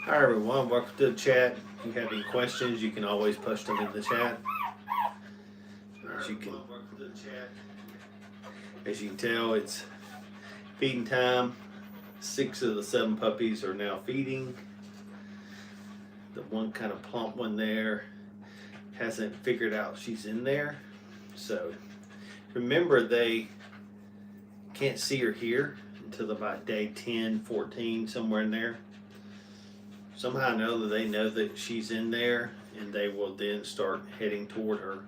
Hi everyone, welcome to the chat. If you have any questions, you can always post them in the chat. As you can tell, it's feeding time. 6 of the 7 puppies are now feeding. The one kind of plump one there hasn't figured out she's in there. So remember, they can't see or hear until about day 10, 14, somewhere in there. Somehow or another they know that she's in there, and they will then start heading toward her.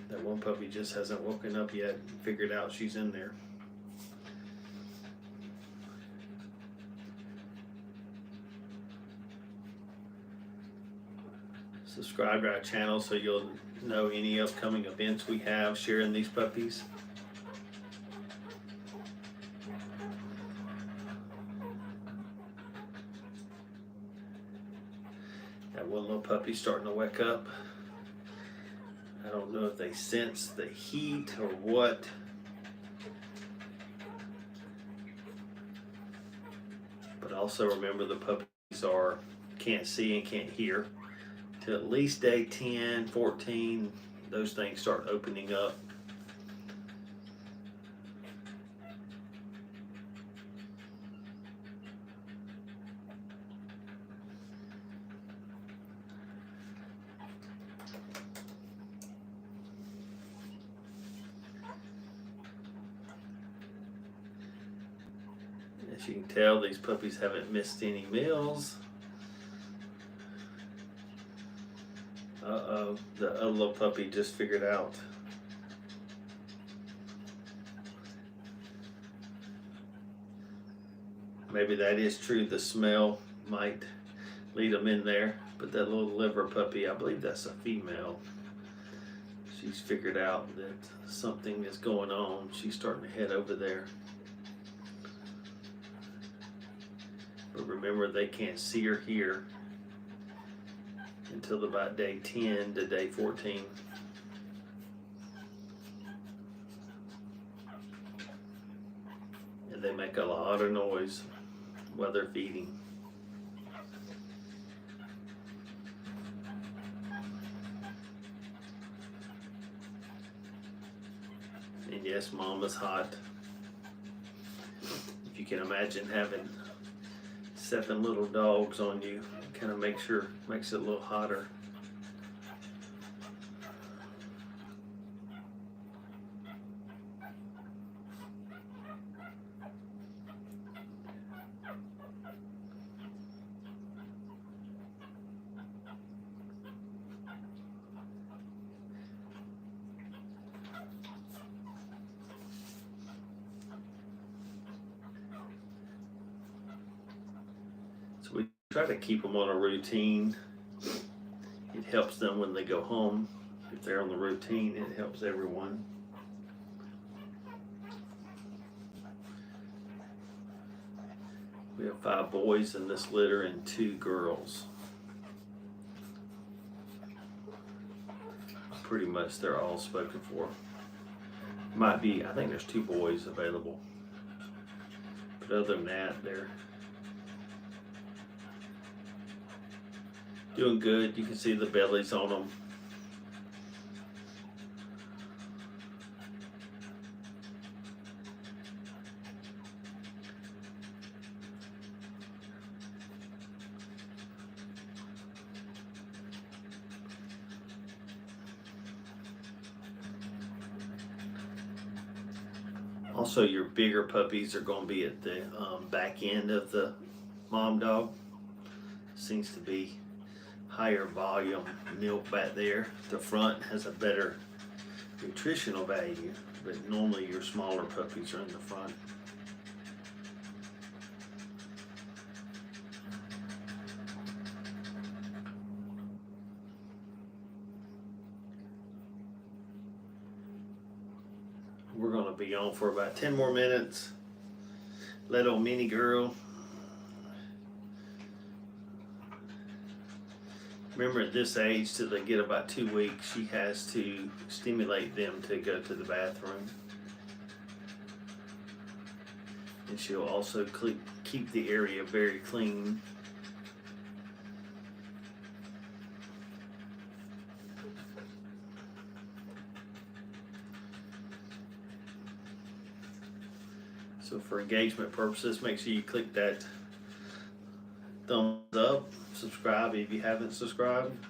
That one puppy just hasn't woken up yet and figured out she's in there. Subscribe to our channel so you'll know any upcoming events we have sharing these puppies. That one little puppy starting to wake up. I don't know if they sense the heat or what. But also remember, the puppies can't see and can't hear. Till at least day 10, 14, those things start opening up. As you can tell, these puppies haven't missed any meals. Uh-oh, the other little puppy just figured out. Maybe that is true, the smell might lead them in there, but that little liver puppy, I believe that's a female. She's figured out that something is going on. She's starting to head over there. But remember, they can't see or hear until about day 10 to day 14. And they make a lot of noise while they're feeding. And yes, mama's hot. If you can imagine having 7 little dogs on you, it kind of makes it a little hotter. So we try to keep them on a routine. It helps them when they go home. If they're on the routine, it helps everyone. We have 5 boys in this litter and 2 girls. Pretty much they're all spoken for. Might be, I think there's 2 boys available. But other than that, they're doing good. You can see the bellies on them. Also, your bigger puppies are going to be at the back end of the mom dog. Seems to be higher volume milk back there. The front has a better nutritional value, but normally your smaller puppies are in the front. We're going to be on for about 10 more minutes. Little mini girl. Remember, at this age, till they get about 2 weeks, she has to stimulate them to go to the bathroom. And she'll also keep the area very clean. So for engagement purposes, make sure you click that thumbs up, subscribe if you haven't subscribed.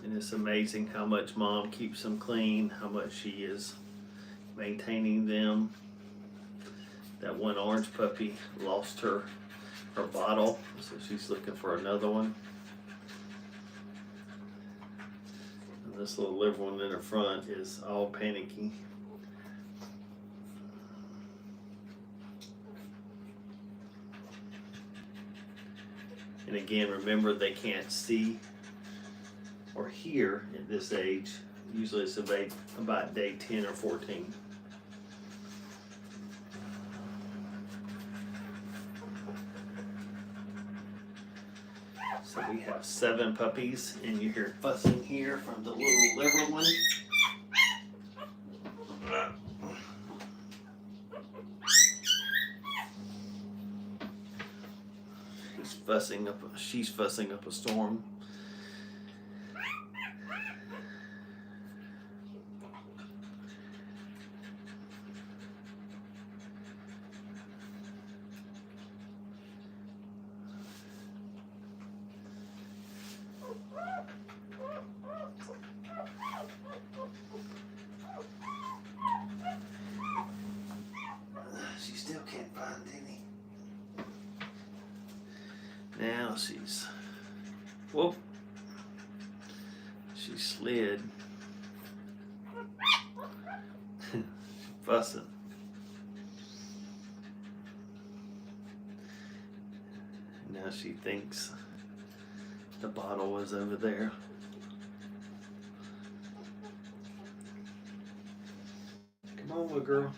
And it's amazing how much Mom keeps them clean, how much she is maintaining them. That one orange puppy lost her bottle, so she's looking for another one. And this little liver one in the front is all panicky. And again, remember, they can't see or hear at this age. Usually it's about day 10 or 14. So we have 7 puppies, and you hear fussing here from the little liver one. She's fussing up a storm. She still can't find any. Now she's, whoop, she slid. Fussing. Now she thinks the bottle was over there. Come on, little girl.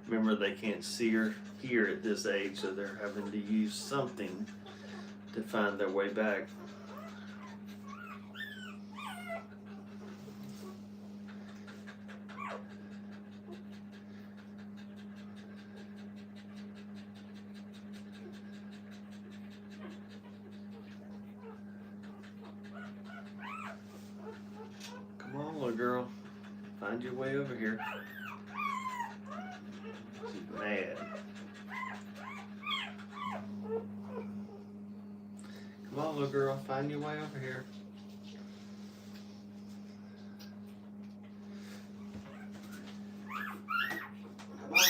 Remember, they can't see or hear at this age, so they're having to use something to find their way back. Come on, little girl. Find your way over here. She's mad. Come on, little girl. Find your way over here. Come on.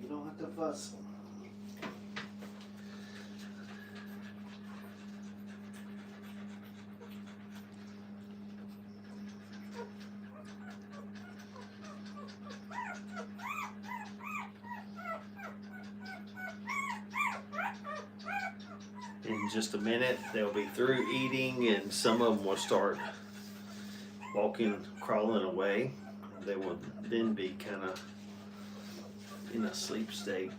You don't have to fuss. In just a minute, they'll be through eating, and some of them will start walking, crawling away. They will then be kind of in a sleep state.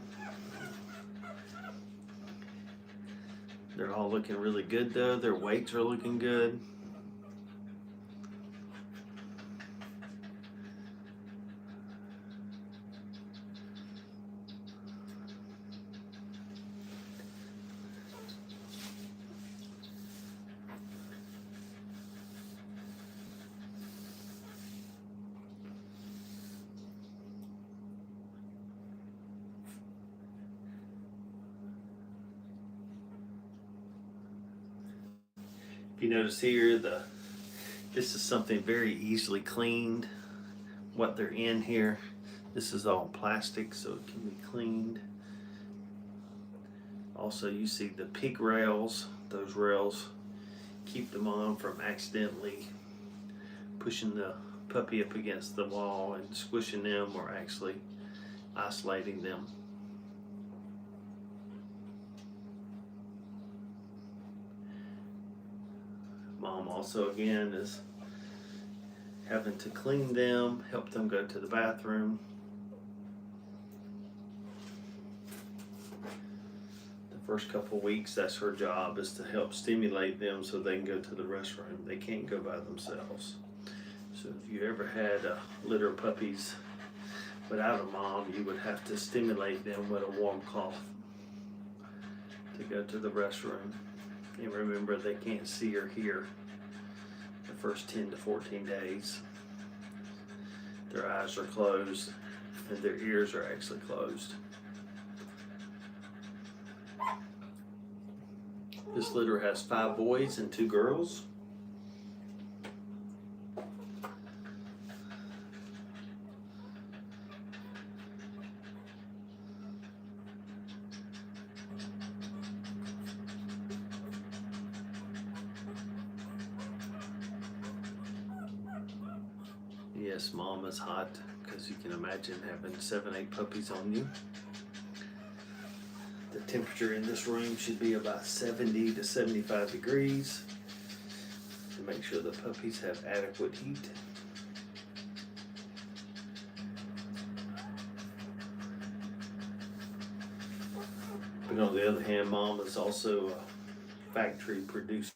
They're all looking really good though. Their weights are looking good. If you notice here, this is something very easily cleaned. What they're in here, this is all plastic, so it can be cleaned. Also, you see the pig rails. Those rails keep the mom from accidentally pushing the puppy up against the wall and squishing them, or actually isolating them. Mom also again is having to clean them, help them go to the bathroom. The first couple of weeks, that's her job, is to help stimulate them so they can go to the restroom. They can't go by themselves. So if you ever had a litter of puppies without a mom, you would have to stimulate them with a warm cloth to go to the restroom. And remember, they can't see or hear the first 10 to 14 days. Their eyes are closed and their ears are actually closed. This litter has 5 boys and 2 girls. Yes, mom is hot, because you can imagine having 7, 8 puppies on you. The temperature in this room should be about 70 to 75 degrees to make sure the puppies have adequate heat. But on the other hand, mom is also factory producing.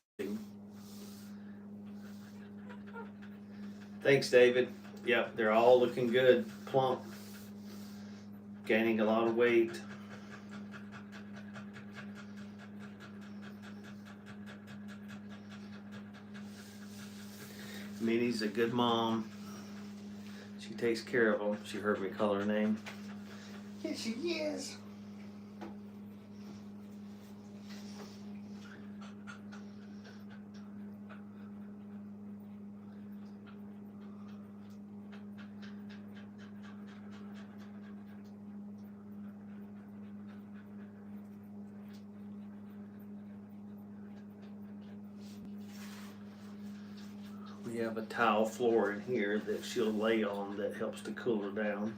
Thanks, David. Yep, they're all looking good, plump, gaining a lot of weight. Minnie's a good mom. She takes care of them. She heard me call her name. Yes, she is. We have a tile floor in here that she'll lay on that helps to cool her down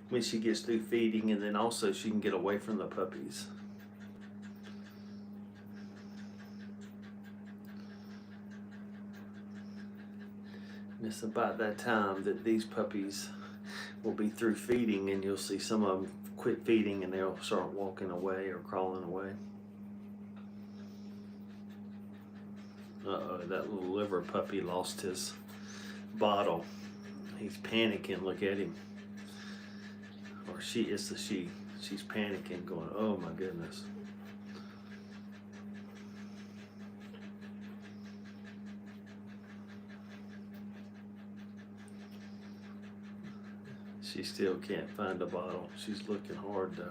when she gets through feeding, and then also she can get away from the puppies. And it's about that time that these puppies will be through feeding, and you'll see some of them quit feeding and they'll start walking away or crawling away. Uh-oh, that little liver puppy lost his bottle. He's panicking, look at him. Or she, it's the she. She's panicking, going, oh my goodness. She still can't find the bottle. She's looking hard though.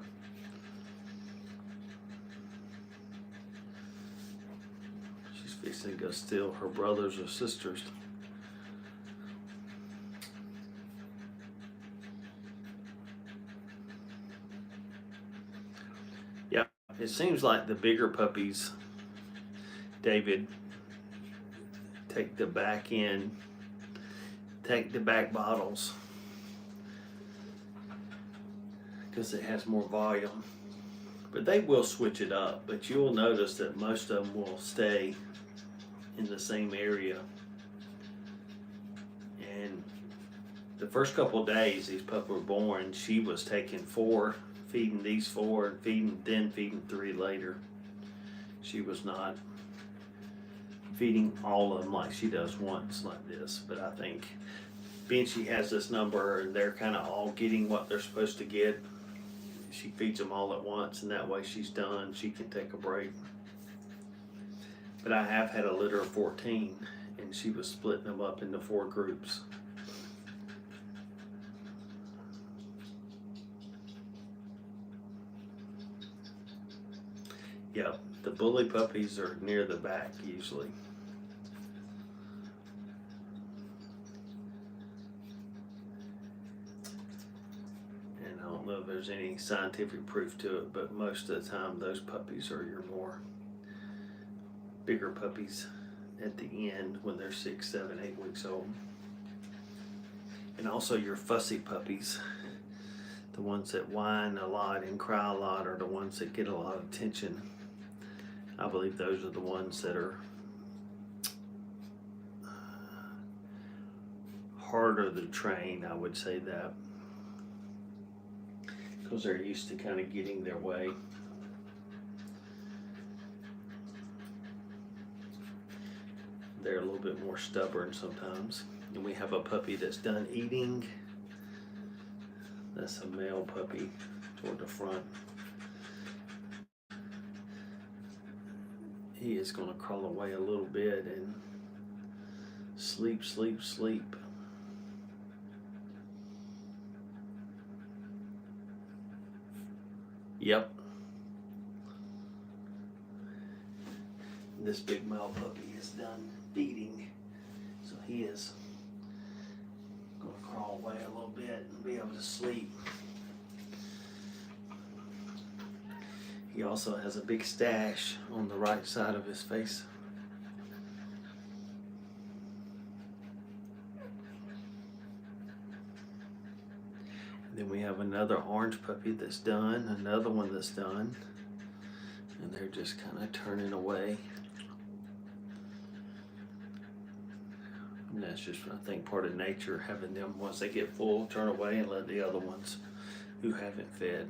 Fixing to go steal her brothers or sisters. Yeah, it seems like the bigger puppies, David, take the back bottles because it has more volume. But they will switch it up, but you'll notice that most of them will stay in the same area. And the first couple of days these puppies were born, she was taking 4, feeding these 4, and then feeding 3 later. She was not feeding all of them like she does once like this. But I think being she has this number and they're kind of all getting what they're supposed to get, she feeds them all at once, and that way she's done, she can take a break. But I have had a litter of 14, and she was splitting them up into 4 groups. Yep, the bully puppies are near the back usually. And I don't know if there's any scientific proof to it, but most of the time those puppies are your more bigger puppies at the end when they're 6, 7, 8 weeks old. And also your fussy puppies, the ones that whine a lot and cry a lot, are the ones that get a lot of attention. I believe those are the ones that are harder to train, I would say that. because they're used to kind of getting their way. They're a little bit more stubborn sometimes. And we have a puppy that's done eating. That's a male puppy toward the front. He is going to crawl away a little bit and sleep, sleep, sleep. Yep. This big male puppy is done feeding, so he is going to crawl away a little bit and be able to sleep. He also has a big stash on the right side of his face. And then we have another orange puppy that's done, another one that's done, and they're just kind of turning away. And that's just, I think, part of nature, having them, once they get full, turn away and let the other ones who haven't fed.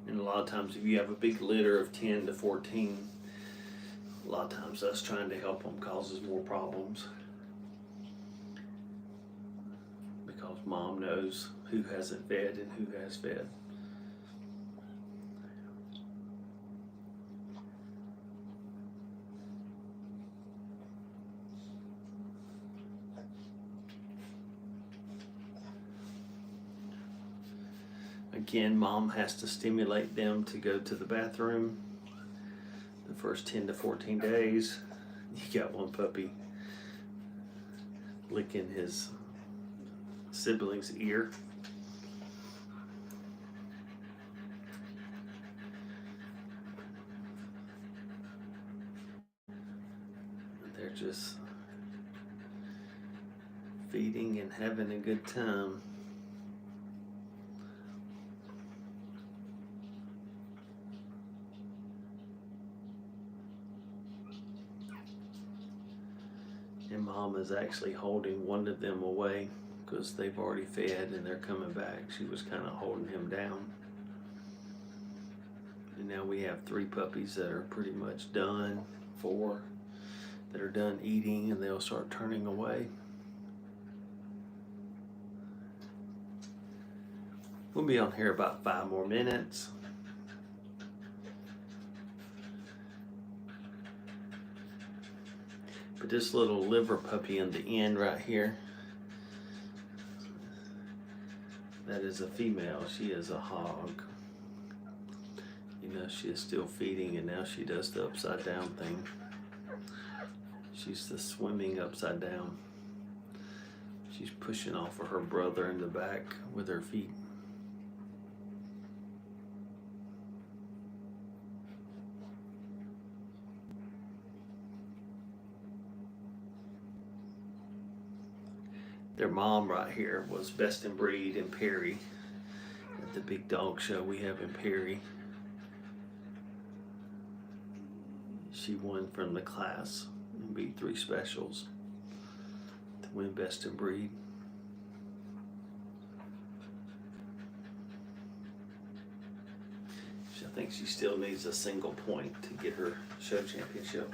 And a lot of times if you have a big litter of 10 to 14, a lot of times us trying to help them causes more problems. Because mom knows who hasn't fed and who has fed. Again, mom has to stimulate them to go to the bathroom the first 10 to 14 days. You got one puppy licking his sibling's ear. They're just feeding and having a good time. And mom is actually holding one of them away because they've already fed and they're coming back. She was kind of holding him down. And now we have 3 puppies that are pretty much done, 4 that are done eating, and they'll start turning away. We'll be on here about 5 more minutes. But this little liver puppy in the end right here, that is a female. She is a hog. You know, she is still feeding, and now she does the upside down thing. She's the swimming upside down. She's pushing off of her brother in the back with her feet. Their mom right here was best in breed in Perry at the big dog show we have in Perry. She won from the class and beat 3 specials to win best in breed. I think she still needs a single point to get her show championship.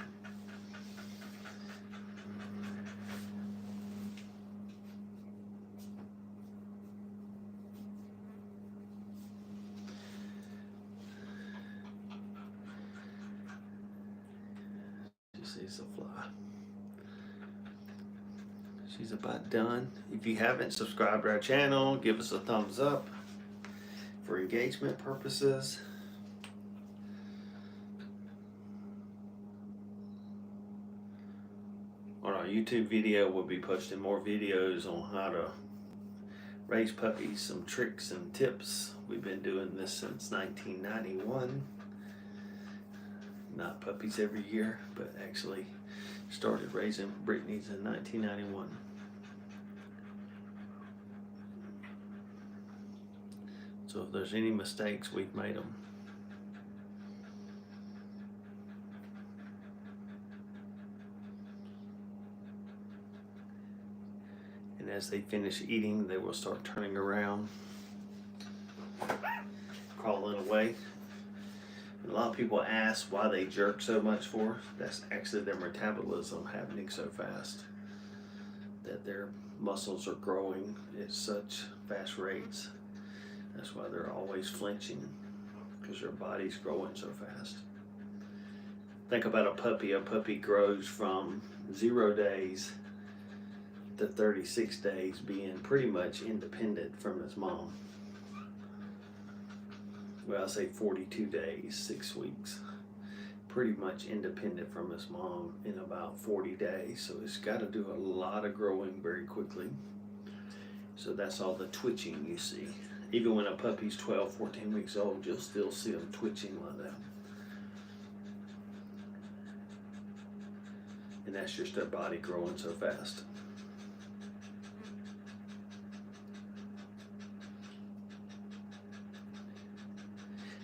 She's a fly. She's about done. If you haven't subscribed to our channel, give us a thumbs up for engagement purposes. On our YouTube video, we'll be posting more videos on how to raise puppies, some tricks and tips. We've been doing this since 1991. Not puppies every year, but actually started raising Brittany's in 1991. So if there's any mistakes, we've made them. And as they finish eating, they will start turning around, crawling away. And a lot of people ask why they jerk so much for. That's actually their metabolism happening so fast, that their muscles are growing at such fast rates. That's why they're always flinching, because their body's growing so fast. Think about a puppy. A puppy grows from 0 days to 36 days being pretty much independent from his mom. Well, I say 42 days, 6 weeks. Pretty much independent from his mom in about 40 days. So it's got to do a lot of growing very quickly. So that's all the twitching you see. Even when a puppy's 12, 14 weeks old, you'll still see them twitching like that. And that's just their body growing so fast.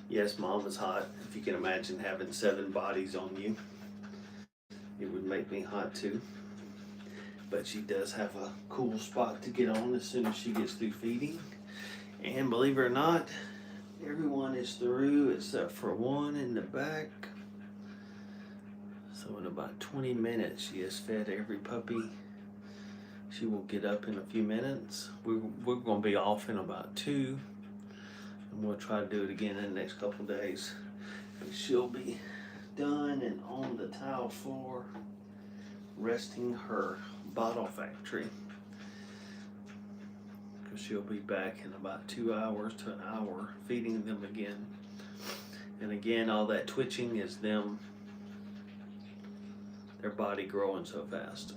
Yes, mom is hot. If you can imagine having 7 bodies on you, it would make me hot too. But she does have a cool spot to get on as soon as she gets through feeding. And believe it or not, everyone is through except for one in the back. So in about 20 minutes, she has fed every puppy. She will get up in a few minutes. We're going to be off in about 2. And we'll try to do it again in the next couple of days. But she'll be done and on the tile floor, resting her bottle factory. Because she'll be back in about 2 hours to an hour feeding them again. And again, all that twitching is them, their body growing so fast.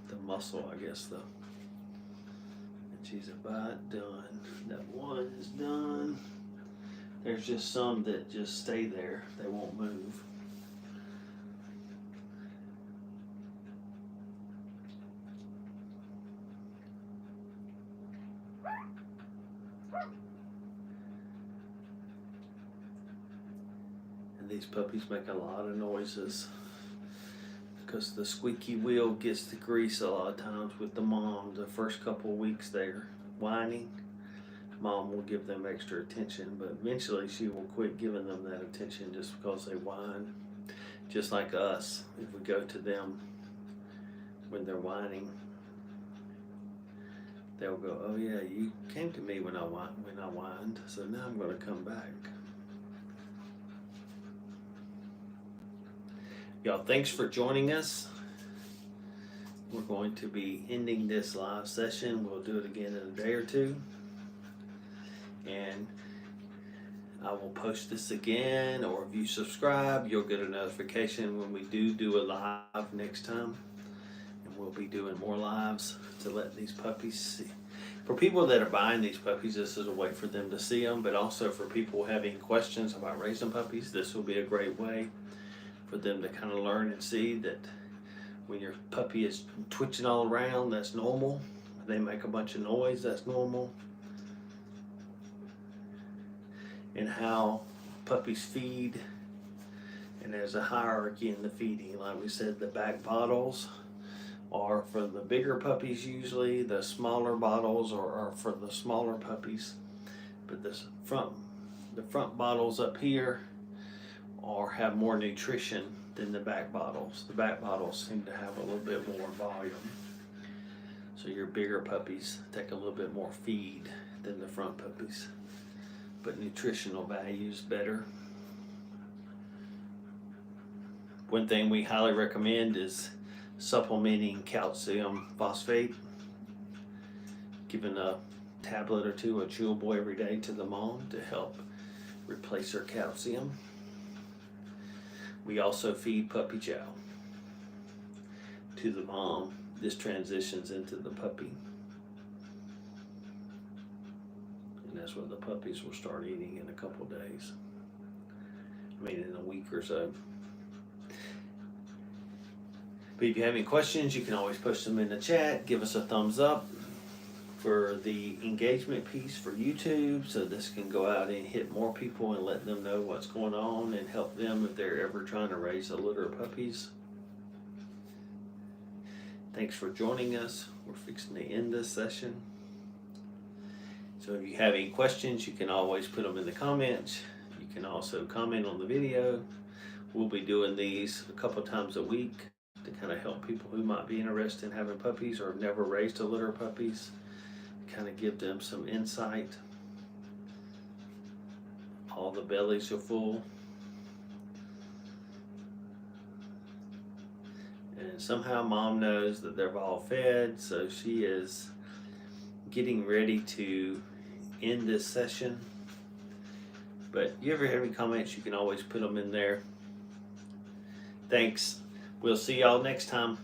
The muscle, I guess, and she's about done. That one is done. There's just some that just stay there. They won't move. And these puppies make a lot of noises because the squeaky wheel gets the grease a lot of times with the mom. The first couple of weeks they're whining. Mom will give them extra attention, but eventually she will quit giving them that attention just because they whine. Just like us, if we go to them when they're whining, they'll go, "Oh yeah, you came to me when I whined, so now I'm going to come back." Y'all, thanks for joining us. We're going to be ending this live session. We'll do it again in a day or two. And I will post this again, or if you subscribe, you'll get a notification when we do a live next time. And we'll be doing more lives to let these puppies see. For people that are buying these puppies, this is a way for them to see them, but also for people having questions about raising puppies, this will be a great way for them to kind of learn and see that when your puppy is twitching all around, that's normal. They make a bunch of noise, that's normal. And how puppies feed, and there's a hierarchy in the feeding. Like we said, the back bottles are for the bigger puppies usually. The smaller bottles are for the smaller puppies. But the front bottles up here have more nutrition than the back bottles. The back bottles seem to have a little bit more volume. So your bigger puppies take a little bit more feed than the front puppies. But nutritional value is better. One thing we highly recommend is supplementing calcium phosphate, giving a tablet or two of chewable every day to the mom to help replace her calcium. We also feed puppy chow to the mom. This transitions into the puppy. And that's what the puppies will start eating in a couple of days. I mean, in a week or so. But if you have any questions, you can always post them in the chat. Give us a thumbs up for the engagement piece for YouTube, so this can go out and hit more people and let them know what's going on and help them if they're ever trying to raise a litter of puppies. Thanks for joining us. We're fixing to end this session. So if you have any questions, you can always put them in the comments. You can also comment on the video. We'll be doing these a couple times a week to kind of help people who might be interested in having puppies or have never raised a litter of puppies, kind of give them some insight. All the bellies are full. And somehow mom knows that they're all fed, so she is getting ready to end this session. But you ever have any comments, you can always put them in there. Thanks. We'll see y'all next time.